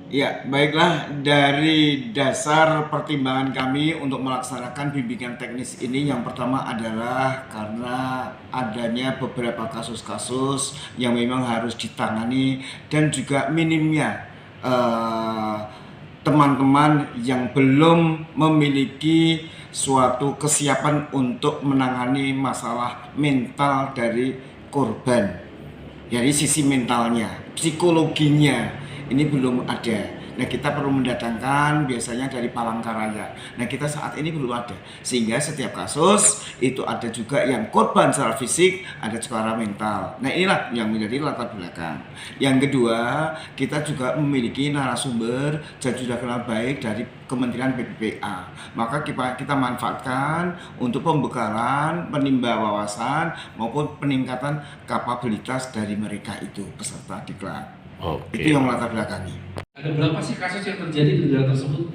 Ya, baiklah, dari dasar pertimbangan kami untuk melaksanakan bimbingan teknis ini, yang pertama adalah karena adanya beberapa kasus-kasus yang memang harus ditangani dan juga minimnya eh, teman-teman yang belum memiliki suatu kesiapan untuk menangani masalah mental dari korban. Dari sisi mentalnya, psikologinya ini belum ada. Nah, kita perlu mendatangkan biasanya dari Palangkaraya. Nah, kita saat ini belum ada. Sehingga setiap kasus itu ada juga yang korban secara fisik, ada secara mental. Nah, inilah yang menjadi latar belakang. Yang kedua, kita juga memiliki narasumber dan sudah kenal baik dari Kementerian PPPA. Maka kita manfaatkan untuk pembekalan, penimba wawasan maupun peningkatan kapabilitas dari mereka itu peserta diklat. Itu Oke. yang melatar belakangi. Ada berapa sih kasus yang terjadi di negara tersebut?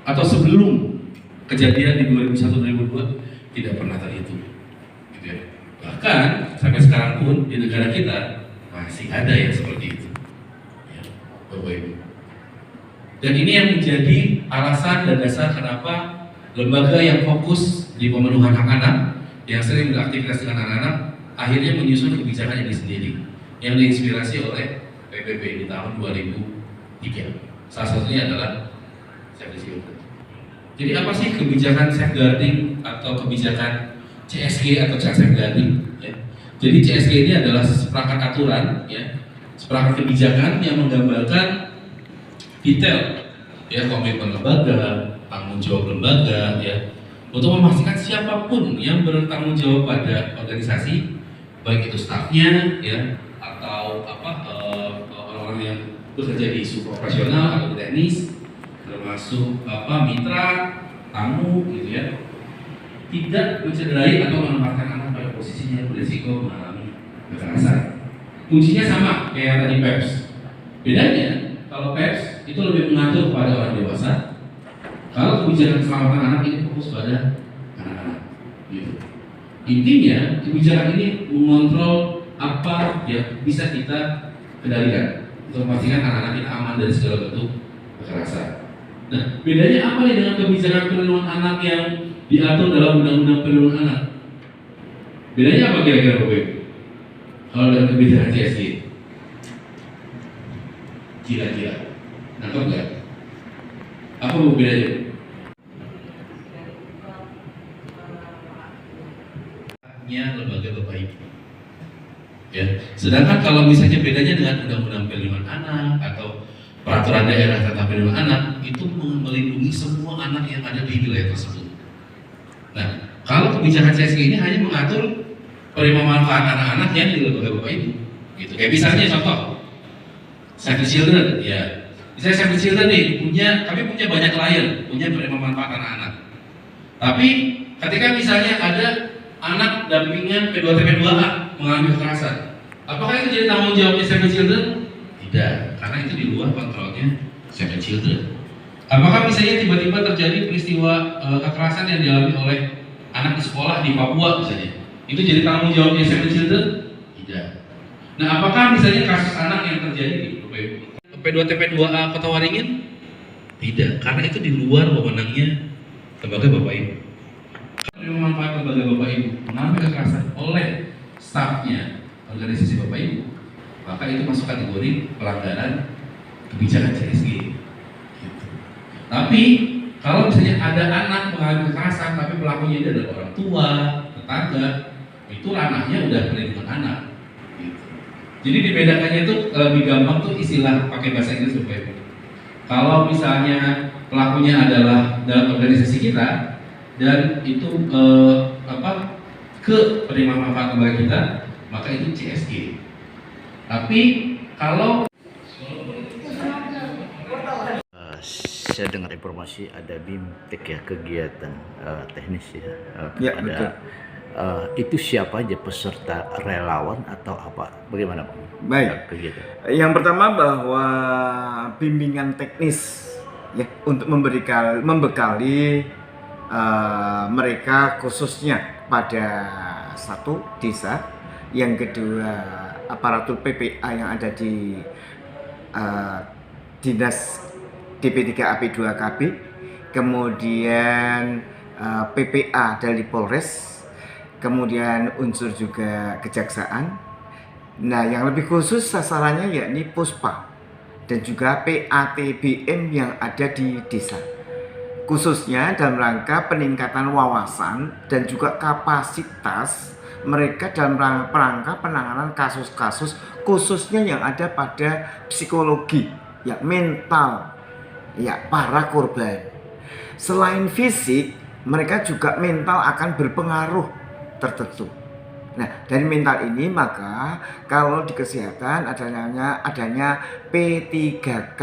Atau sebelum kejadian di 2001-2002 tidak pernah terhitung, gitu ya. Bahkan sampai sekarang pun di negara kita masih ada yang seperti itu, ya, Bapak Ibu. Dan ini yang menjadi alasan dan dasar kenapa lembaga yang fokus di pemenuhan hak anak, yang sering beraktivitas dengan anak-anak, akhirnya menyusun kebijakan ini sendiri, yang diinspirasi oleh PBB di tahun 2003. Salah satunya adalah safety. Jadi apa sih kebijakan safeguarding atau kebijakan CSG atau child safeguarding? Ya. Jadi CSG ini adalah seperangkat aturan, ya, seperangkat kebijakan yang menggambarkan detail, ya, komitmen lembaga, tanggung jawab lembaga, ya, untuk memastikan siapapun yang bertanggung jawab pada organisasi, baik itu stafnya, ya, atau orang-orang yang bekerja di isu operasional atau teknis, termasuk mitra, tamu, gitu ya, tidak mencederai atau menempatkan anak pada posisinya yang berisiko mengalami kekerasan. Kuncinya sama kayak tadi PEPS. Bedanya kalau PEPS itu lebih mengatur pada orang dewasa, kalau kebijakan keselamatan anak ini fokus pada anak-anak. Gitu. Intinya kebijakan ini mengontrol apa yang bisa kita kendalikan untuk memastikan anak-anak kita aman dari segala bentuk kekerasan. Nah, bedanya apa nih dengan kebijakan perlindungan anak yang diatur dalam Undang-Undang Perlindungan Anak? Bedanya apa kira-kira, Bapak Ibu? Kalau dalam kebijakan CSG, kira-kira, nangkep nggak? Apa bedanya? Lembaga Bapak Ibu. Ya. Sedangkan kalau misalnya bedanya dengan Undang-Undang Perlindungan Anak atau Peraturan Daerah tentang Perlindungan Anak, itu melindungi semua anak yang ada di wilayah tersebut. Nah, kalau kebijakan CSG ini hanya mengatur penerima manfaat anak-anak yang di lembaga Bapak Ibu. Gitu. Kayak misalnya contoh, Save the Children, ya. Misalnya Save the Children nih, kami punya banyak klien, punya penerima manfaat anak-anak. Tapi ketika misalnya ada anak dampingan P2TP2A mengalami kekerasan, apakah itu jadi tanggung jawabnya Save the Children? Tidak, karena itu di luar kontrolnya Save the Children. Apakah misalnya tiba-tiba terjadi peristiwa kekerasan yang dialami oleh anak di sekolah di Papua misalnya, itu jadi tanggung jawabnya Save the Children? Tidak. Nah, apakah misalnya kasus anak yang terjadi di P2TP2A Kota Waringin? Tidak, karena itu di luar wewenangnya lembaga Bapak Ibu. Kalau manfaat lembaga Bapak Ibu mengalami kekerasan oleh stafnya organisasi Bapak Ibu, maka itu masuk kategori pelanggaran kebijakan CSG. Gitu. Tapi kalau misalnya ada anak mengalami kekerasan tapi pelakunya itu adalah orang tua, tetangga, itu ranahnya udah perlindungan anak. Gitu. Jadi dibedakannya itu lebih gampang tuh istilah pakai bahasa Inggris Bapak Ibu. Kalau misalnya pelakunya adalah dalam organisasi kita dan itu ke penerima manfaat lembaga kita, maka itu CSG. Tapi kalau Saya dengar informasi ada BIMTEK ya, kegiatan teknis ya, Ya, kepada betul. itu siapa aja peserta, relawan atau apa? Bagaimana Pak? Baik. Kegiatan. Yang pertama bahwa bimbingan teknis ya untuk membekali mereka khususnya pada satu desa, yang kedua aparatur PPA yang ada di dinas DP3AP2KB, kemudian PPA dari Polres, kemudian unsur juga kejaksaan. Nah, yang lebih khusus sasarannya yakni Puspa dan juga PATBM yang ada di desa. Khususnya dalam rangka peningkatan wawasan dan juga kapasitas mereka dalam rangka penanganan kasus-kasus khususnya yang ada pada psikologi, ya mental, ya para korban. Selain fisik, mereka juga mental akan berpengaruh tertentu. Nah, dari mental ini maka kalau di kesehatan adanya P3K,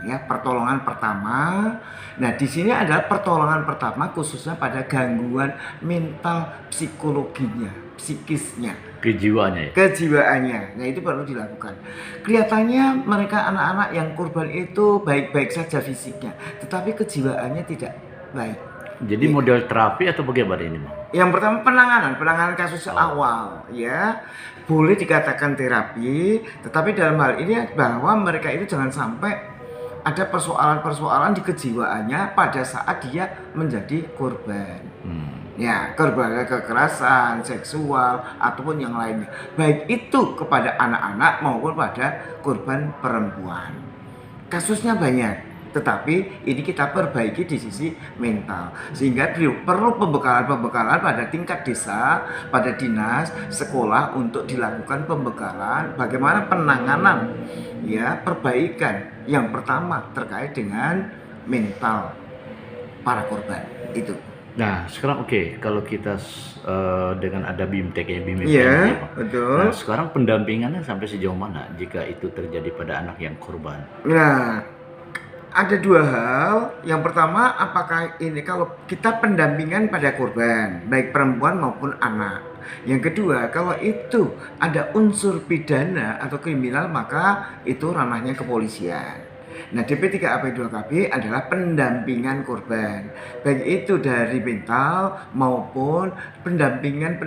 ya, pertolongan pertama. Nah, di sini adalah pertolongan pertama khususnya pada gangguan mental psikologinya, psikisnya, kejiwaannya. Nah, itu perlu dilakukan. Kelihatannya mereka anak-anak yang korban itu baik-baik saja fisiknya, tetapi kejiwaannya tidak baik. Jadi model terapi atau bagaimana ini, Bang? Yang pertama penanganan kasus awal, ya. Boleh dikatakan terapi, tetapi dalam hal ini bahwa mereka itu jangan sampai ada persoalan-persoalan di kejiwaannya pada saat dia menjadi korban. Ya, korban kekerasan seksual ataupun yang lainnya. Baik itu kepada anak-anak maupun pada korban perempuan. Kasusnya banyak, tetapi ini kita perbaiki di sisi mental, sehingga perlu pembekalan pada tingkat desa, pada dinas, sekolah untuk dilakukan pembekalan bagaimana penanganan, ya, perbaikan yang pertama terkait dengan mental para korban itu. Nah, sekarang kalau kita dengan ada BIMTEK ya, Iya, betul. Nah, sekarang pendampingannya sampai sejauh mana jika itu terjadi pada anak yang korban? Nah, ada dua hal. Yang pertama, apakah ini kalau kita pendampingan pada korban, baik perempuan maupun anak. Yang kedua, kalau itu ada unsur pidana atau kriminal, maka itu ranahnya kepolisian. Nah, DP3AP2KB adalah pendampingan korban, baik itu dari mental maupun pendampingan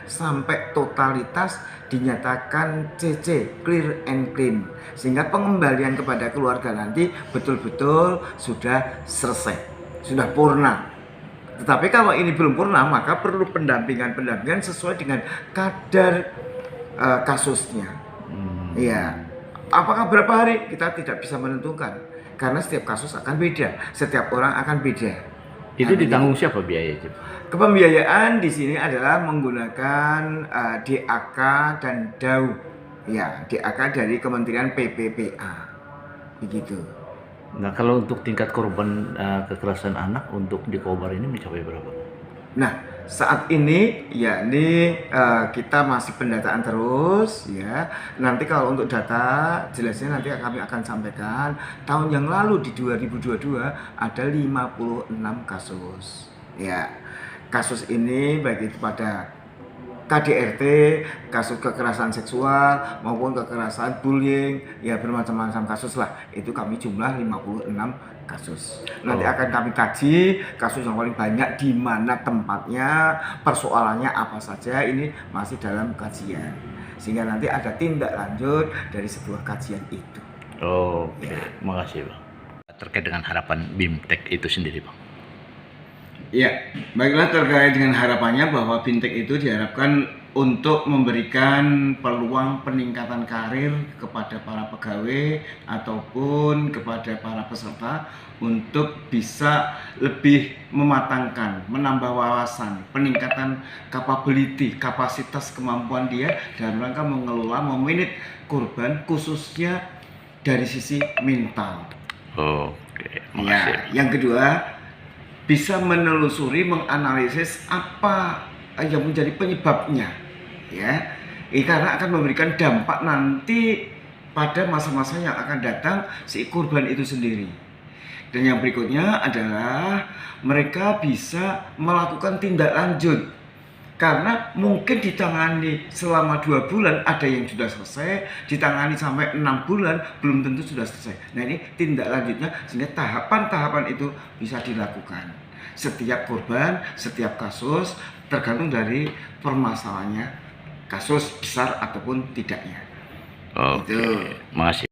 sampai totalitas dinyatakan CC, clear and clean, sehingga pengembalian kepada keluarga nanti betul-betul sudah selesai, sudah purna. Tetapi kalau ini belum purna, maka perlu pendampingan sesuai dengan kadar kasusnya. Iya. Apakah berapa hari? Kita tidak bisa menentukan, karena setiap kasus akan beda, setiap orang akan beda. Itu ditanggung siapa biayanya? Kepembiayaan di sini adalah menggunakan DAK dan DAU. Ya, DAK dari Kementerian PPPA. Begitu. Nah, kalau untuk tingkat korban kekerasan anak untuk di Kobar ini mencapai berapa? Nah, saat ini yakni kita masih pendataan terus, ya. Nanti kalau untuk data jelasnya nanti kami akan sampaikan. Tahun yang lalu di 2022 ada 56 kasus. Ya. Kasus ini baik itu pada KDRT, kasus kekerasan seksual maupun kekerasan bullying, ya bermacam-macam kasus lah. Itu kami jumlah 56 kasus. Nanti akan kami kaji kasus yang paling banyak di mana tempatnya, persoalannya apa saja, ini masih dalam kajian. Sehingga nanti ada tindak lanjut dari sebuah kajian itu. Oke, makasih, Bang. Terkait dengan harapan BIMTEK itu sendiri, Bang. Ya, baiklah, terkait dengan harapannya bahwa BIMTEK itu diharapkan untuk memberikan peluang peningkatan karir kepada para pegawai ataupun kepada para peserta untuk bisa lebih mematangkan, menambah wawasan, peningkatan capability, kapasitas kemampuan dia dalam rangka mengelola, memanage korban khususnya dari sisi mental. Oke, makasih. Ya, yang kedua, bisa menelusuri, menganalisis apa yang menjadi penyebabnya, ya. Karena akan memberikan dampak nanti pada masa-masa yang akan datang si korban itu sendiri. Dan yang berikutnya adalah mereka bisa melakukan tindak lanjut, karena mungkin ditangani selama 2 bulan ada yang sudah selesai, ditangani sampai 6 bulan belum tentu sudah selesai. Nah, ini tindak lanjutnya, sehingga tahapan-tahapan itu bisa dilakukan. Setiap korban, setiap kasus tergantung dari permasalahannya, kasus besar ataupun tidaknya. Oke, makasih.